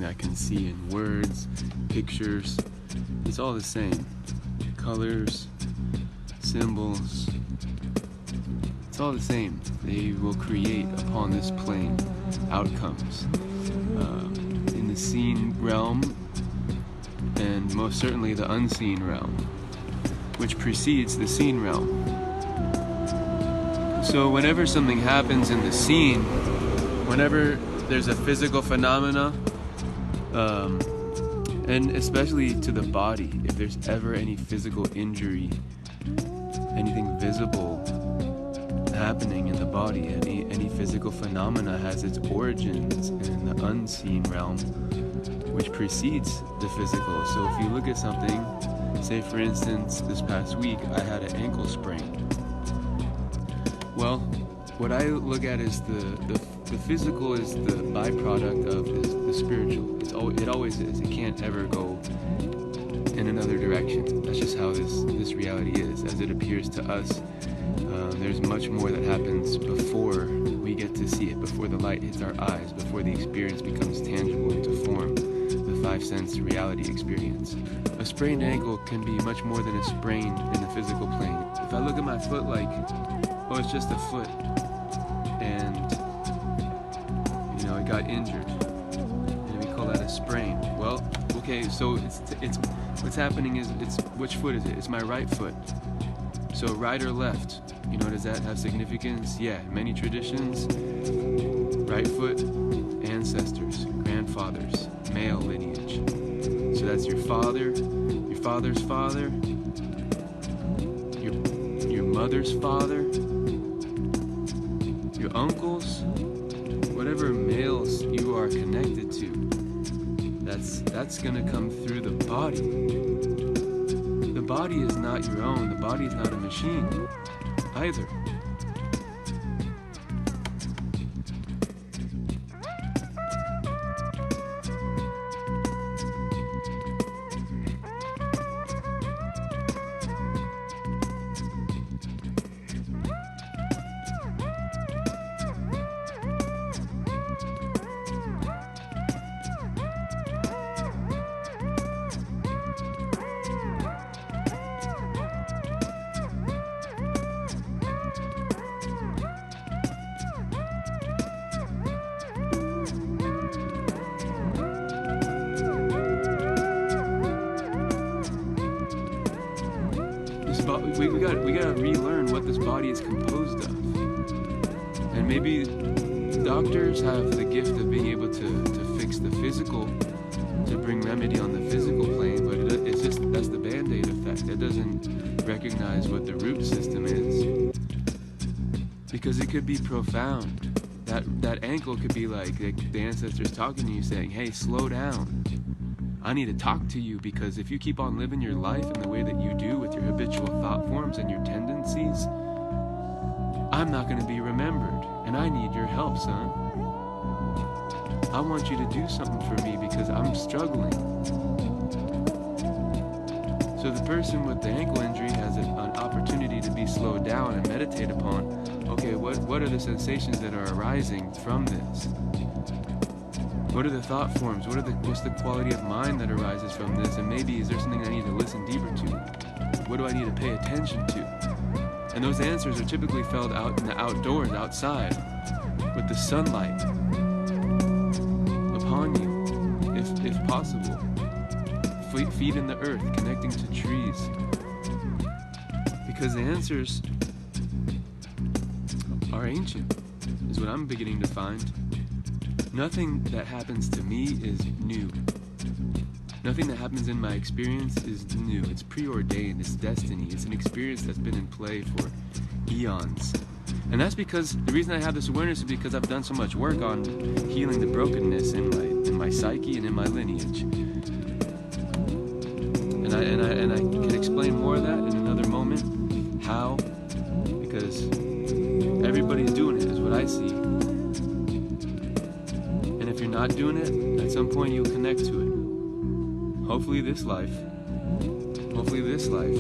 I can see in words, pictures. It's all the same. Colors, symbols, it's all the same. They will create upon this plane outcomes in the seen realm, and most certainly the unseen realm, which precedes the seen realm. So whenever something happens in the seen, whenever there's a physical phenomena, and especially to the body, if there's ever any physical injury, anything visible happening in the body, any physical phenomena has its origins in the unseen realm, which precedes the physical. So if you look at something, say for instance, this past week I had an ankle sprain. Well, what I look at is the physical is the byproduct of the spiritual. It always is. It can't ever go in another direction. That's just how this reality is, as it appears to us. There's much more that happens before we get to see it, before the light hits our eyes, before the experience becomes tangible into form, the five sense reality experience. A sprained ankle can be much more than a sprain in the physical plane. If I look at my foot like, oh, it's just a foot, and it got injured, and we call that a sprain. Well, okay, so it's what's happening is, which foot is it? It's my right foot. So right or left, does that have significance? Yeah, many traditions, right foot, ancestors, grandfathers, male lineage. So that's your father, your father's father, your mother's father, your uncles, whatever males you are connected to, that's gonna come through the body. The body is not your own. The body is not a machine either. We gotta relearn what this body is composed of. And maybe doctors have the gift of being able to fix the physical, to bring remedy on the physical plane, but that's the Band-Aid effect. It doesn't recognize what the root system is. Because it could be profound. That ankle could be like the ancestors talking to you saying, hey, slow down. I need to talk to you, because if you keep on living your life in the way that you do with your habitual thought forms and your tendencies, I'm not going to be remembered, and I need your help, son. I want you to do something for me because I'm struggling. So the person with the ankle injury has an opportunity to be slowed down and meditate upon, okay, what are the sensations that are arising from this? What are the thought forms? What's the quality of mind that arises from this? And maybe is there something I need to listen deeper to? What do I need to pay attention to? And those answers are typically found out in the outdoors, outside, with the sunlight upon you, if possible. Feet in the earth, connecting to trees. Because the answers are ancient, is what I'm beginning to find. Nothing that happens to me is new. Nothing that happens in my experience is new. It's preordained, it's destiny, it's an experience that's been in play for eons. And that's because, the reason I have this awareness is because I've done so much work on healing the brokenness in my psyche and in my lineage. And I can explain more of that in another moment. How? Because everybody's doing it, is what I see. And if you're not doing it, at some point you'll connect to it. Hopefully this life. Hopefully this life.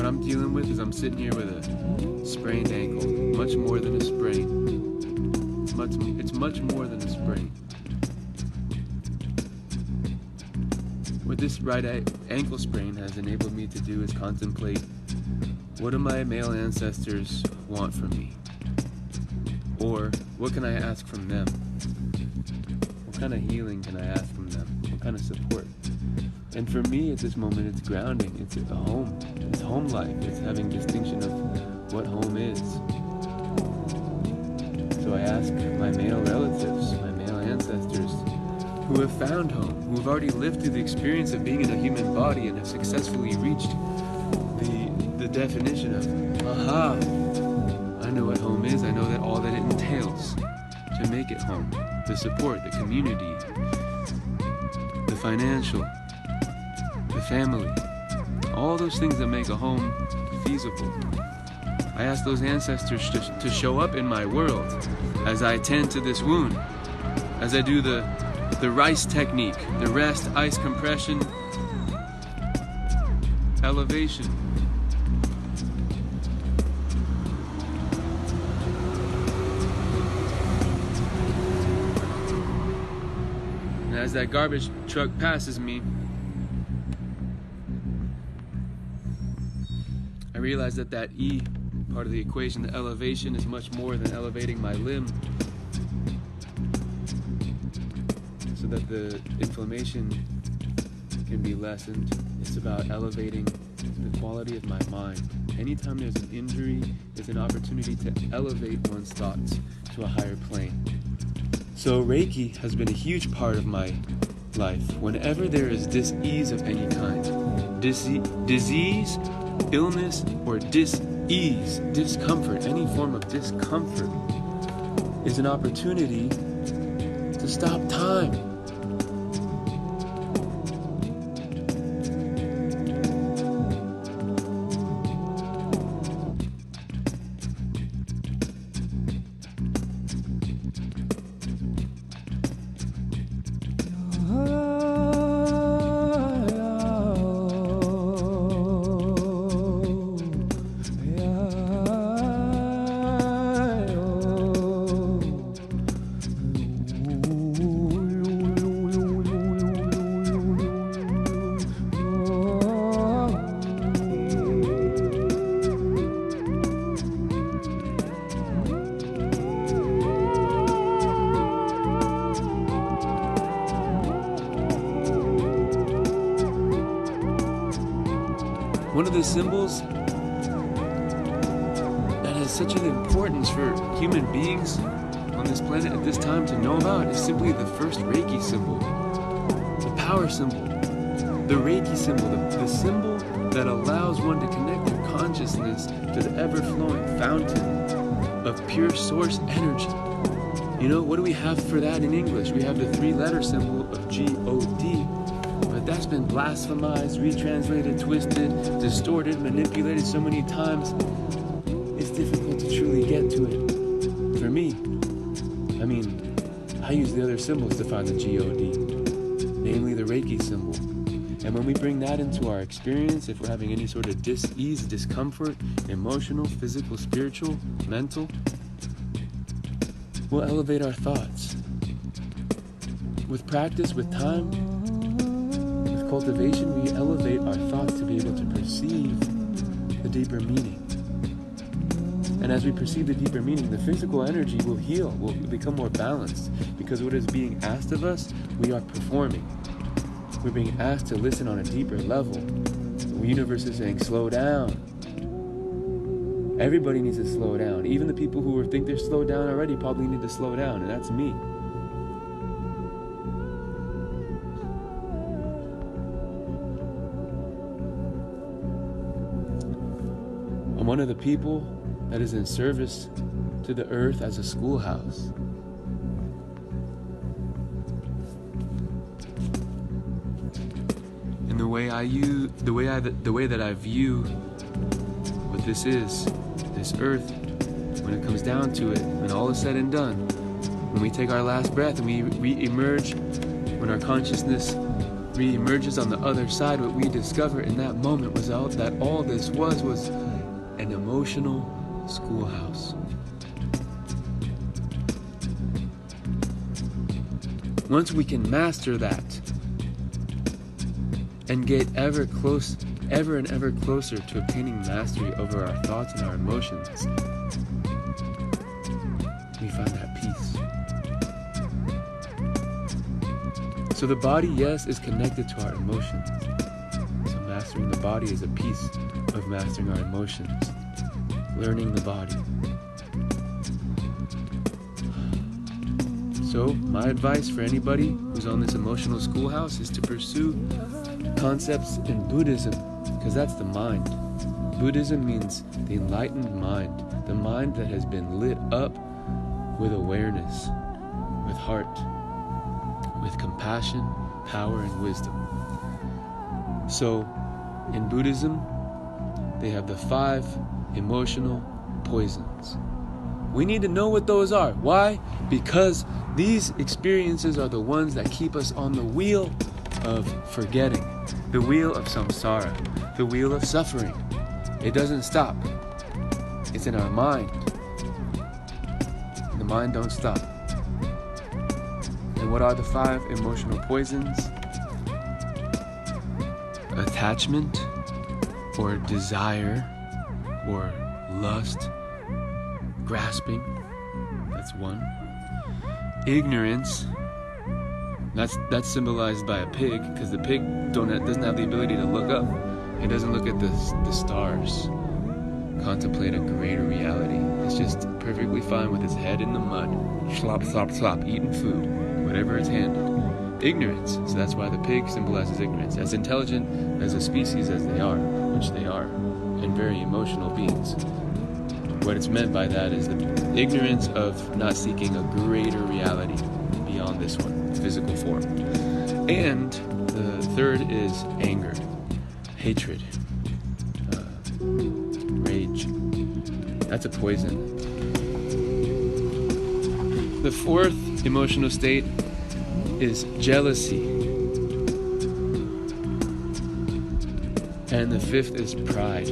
I'm dealing with is I'm sitting here with a sprained ankle. Much more than a sprain. It's much more than a sprain. What this right ankle sprain has enabled me to do is contemplate, what do my male ancestors want from me? Or what can I ask from them? What kind of healing can I ask from them? What kind of support? And for me at this moment, it's grounding. It's a home. It's home life. It's having distinction of what home is. So I ask my male relatives, my male ancestors, who have found home, who have already lived through the experience of being in a human body and have successfully reached the definition of, aha, I know what home is. I know that all that it entails to make it home. The support, the community, the financial, the family, all those things that make a home feasible. I ask those ancestors to show up in my world as I tend to this wound, as I do the rice technique, the rest, ice compression, elevation. And as that garbage truck passes me, I realize that E part of the equation, the elevation, is much more than elevating my limb, so that the inflammation can be lessened. It's about elevating the quality of my mind. Anytime there's an injury, it's an opportunity to elevate one's thoughts to a higher plane. So Reiki has been a huge part of my life. Whenever there is dis-ease of any kind, disease, illness, or dis-ease, discomfort, any form of discomfort, is an opportunity to stop time. One of the symbols that has such an importance for human beings on this planet at this time to know about is simply the first Reiki symbol, the power symbol, the Reiki symbol, the symbol that allows one to connect their consciousness to the ever-flowing fountain of pure source energy. You know, what do we have for that in English? We have the three-letter symbol of G-O-D. But that's been blasphemized, retranslated, twisted, distorted, manipulated so many times, it's difficult to truly get to it. For me, I use the other symbols to find the G-O-D, namely the Reiki symbol. And when we bring that into our experience, if we're having any sort of dis-ease, discomfort, emotional, physical, spiritual, mental, we'll elevate our thoughts. With practice, with time, cultivation, we elevate our thoughts to be able to perceive the deeper meaning. And as we perceive the deeper meaning, the physical energy will heal, will become more balanced, because what is being asked of us, we are performing. We're being asked to listen on a deeper level. The universe is saying, slow down. Everybody needs to slow down. Even the people who think they're slowed down already probably need to slow down, and that's me. I'm one of the people that is in service to the earth as a schoolhouse. And the way that I view what this is, this earth, when it comes down to it, when all is said and done, when we take our last breath and we re-emerge, when our consciousness re-emerges on the other side, what we discover in that moment was that all this was an emotional schoolhouse. Once we can master that and get ever and ever closer to obtaining mastery over our thoughts and our emotions, we find that peace. So the body, yes, is connected to our emotions. So mastering the body is a piece of mastering our emotions, learning the body. So my advice for anybody who's on this emotional schoolhouse is to pursue concepts in Buddhism, because that's the mind. Buddhism means the enlightened mind, the mind that has been lit up with awareness, with heart, with compassion, power, and wisdom. So in Buddhism, they have the 5 emotional poisons. We need to know what those are. Why? Because these experiences are the ones that keep us on the wheel of forgetting, the wheel of samsara, the wheel of suffering. It doesn't stop. It's in our mind. The mind don't stop. And what are the 5 emotional poisons? Attachment, or desire, or lust, grasping, that's 1. Ignorance, that's symbolized by a pig, because the pig doesn't have the ability to look up. It doesn't look at the stars, contemplate a greater reality. It's just perfectly fine with its head in the mud, slop, slop, slop, eating food, whatever it's handed. Ignorance, so that's why the pig symbolizes ignorance. As intelligent as a species as they are, which they are, and very emotional beings. What it's meant by that is the ignorance of not seeking a greater reality beyond this one, physical form. And the 3rd is anger, hatred, rage. That's a poison. The 4th emotional state is jealousy. And the 5th is pride.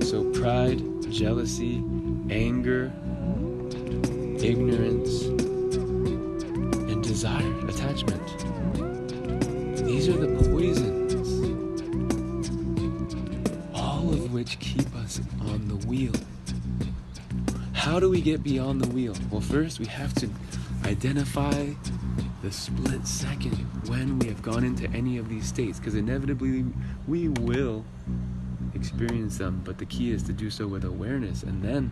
So pride, jealousy, anger, ignorance, and desire, attachment. These are the poisons, all of which keep us on the wheel. How do we get beyond the wheel? Well, first we have to identify the split second when we have gone into any of these states, because inevitably we will experience them, but the key is to do so with awareness, and then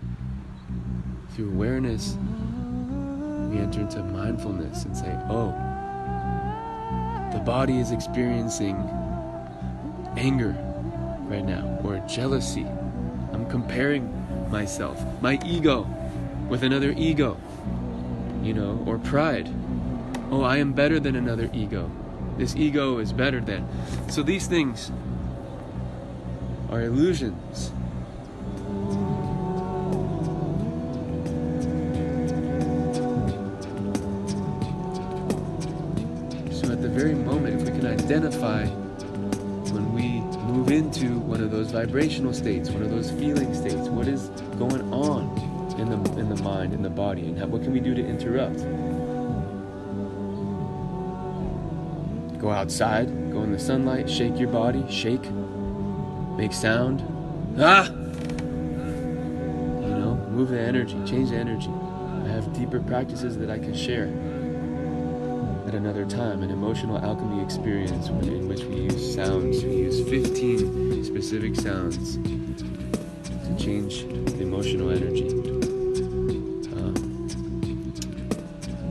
through awareness we enter into mindfulness and say, oh, the body is experiencing anger right now, or jealousy. I'm comparing myself, my ego, with another ego, or pride. Oh, I am better than another ego. This ego is better than. So these things are illusions. So at the very moment, if we can identify when we move into one of those vibrational states, one of those feeling states, what is going on in the mind, in the body, and what can we do to interrupt? Go outside, go in the sunlight, shake your body, shake, make sound. Move the energy, change the energy. I have deeper practices that I can share at another time, an emotional alchemy experience in which we use sounds. We use 15 specific sounds to change the emotional energy.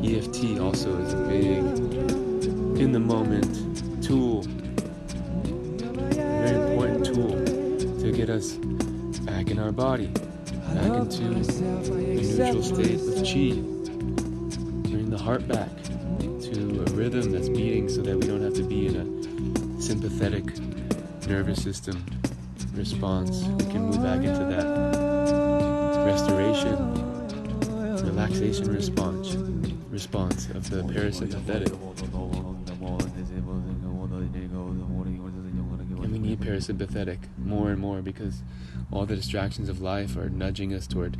EFT also is a big, in the moment tool, very important tool to get us back in our body, back into the neutral state of chi, bring the heart back to a rhythm that's beating so that we don't have to be in a sympathetic nervous system response. We can move back into that restoration, relaxation response of the parasympathetic. need parasympathetic more and more because all the distractions of life are nudging us toward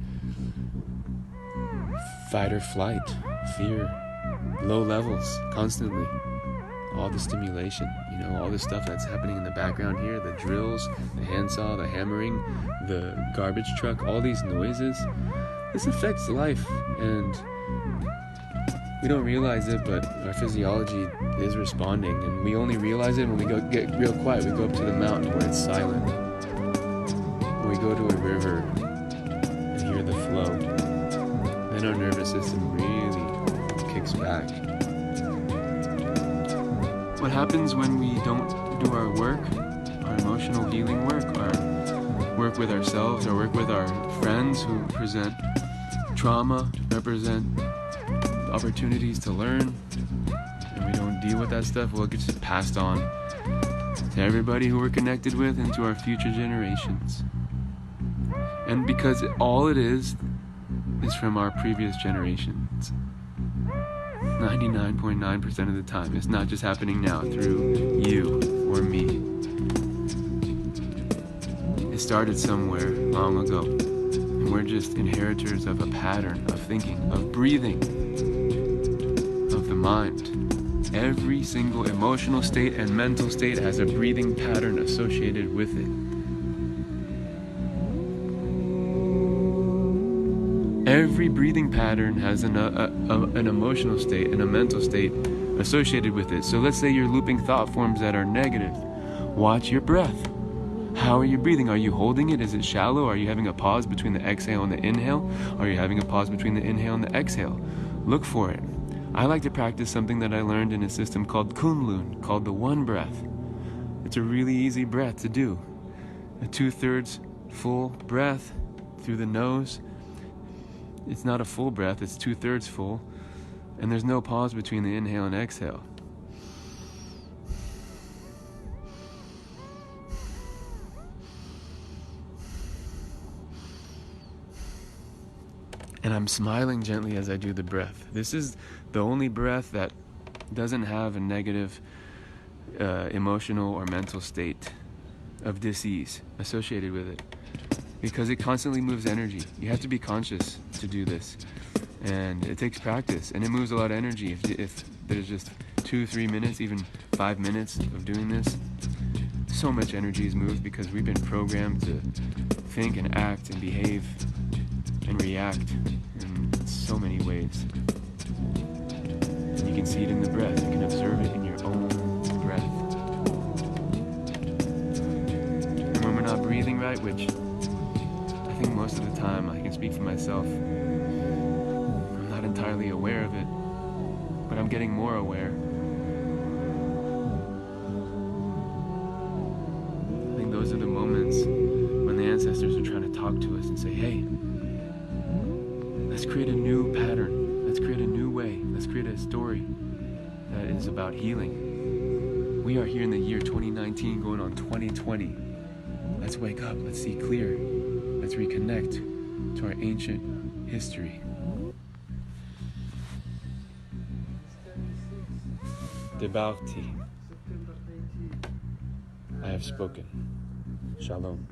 fight or flight, fear, low levels, constantly. All the stimulation, all the stuff that's happening in the background here, the drills, the handsaw, the hammering, the garbage truck, all these noises. This affects life, and we don't realize it, but our physiology is responding, and we only realize it when we get real quiet. We go up to the mountain where it's silent. Or we go to a river and hear the flow. Then our nervous system really kicks back. What happens when we don't do our work, our emotional healing work, our work with ourselves, our work with our friends who present trauma, represent opportunities to learn, and we don't deal with that stuff? Well, it gets passed on to everybody who we're connected with and to our future generations. And because all it is from our previous generations. 99.9% of the time. It's not just happening now through you or me. It started somewhere long ago. And we're just inheritors of a pattern of thinking, of breathing, of the mind. Every single emotional state and mental state has a breathing pattern associated with it. Every breathing pattern has an emotional state and a mental state associated with it. So let's say you're looping thought forms that are negative. Watch your breath. How are you breathing? Are you holding it? Is it shallow? Are you having a pause between the exhale and the inhale? Are you having a pause between the inhale and the exhale? Look for it. I like to practice something that I learned in a system called Kunlun, called the one breath. It's a really easy breath to do. A 2/3 full breath through the nose. It's not a full breath, it's 2/3 full, and there's no pause between the inhale and exhale. And I'm smiling gently as I do the breath. This is the only breath that doesn't have a negative emotional or mental state of dis-ease associated with it, because it constantly moves energy. You have to be conscious to do this, and it takes practice, and it moves a lot of energy. If there's just 2-3 minutes, even 5 minutes of doing this, so much energy is moved because we've been programmed to think and act and behave and react in so many ways. And you can see it in the breath. You can observe it in your own breath. And when we're not breathing right, which I think most of the time, I can speak for myself, I'm not entirely aware of it, but I'm getting more aware. I think those are the moments when the ancestors are trying to talk to us and say, hey, let's create a new pattern. Let's create a new way. Let's create a story that is about healing. We are here in the year 2019 going on 2020. Let's wake up. Let's see clear. Let's reconnect to our ancient history. Debauti. I have spoken. Shalom.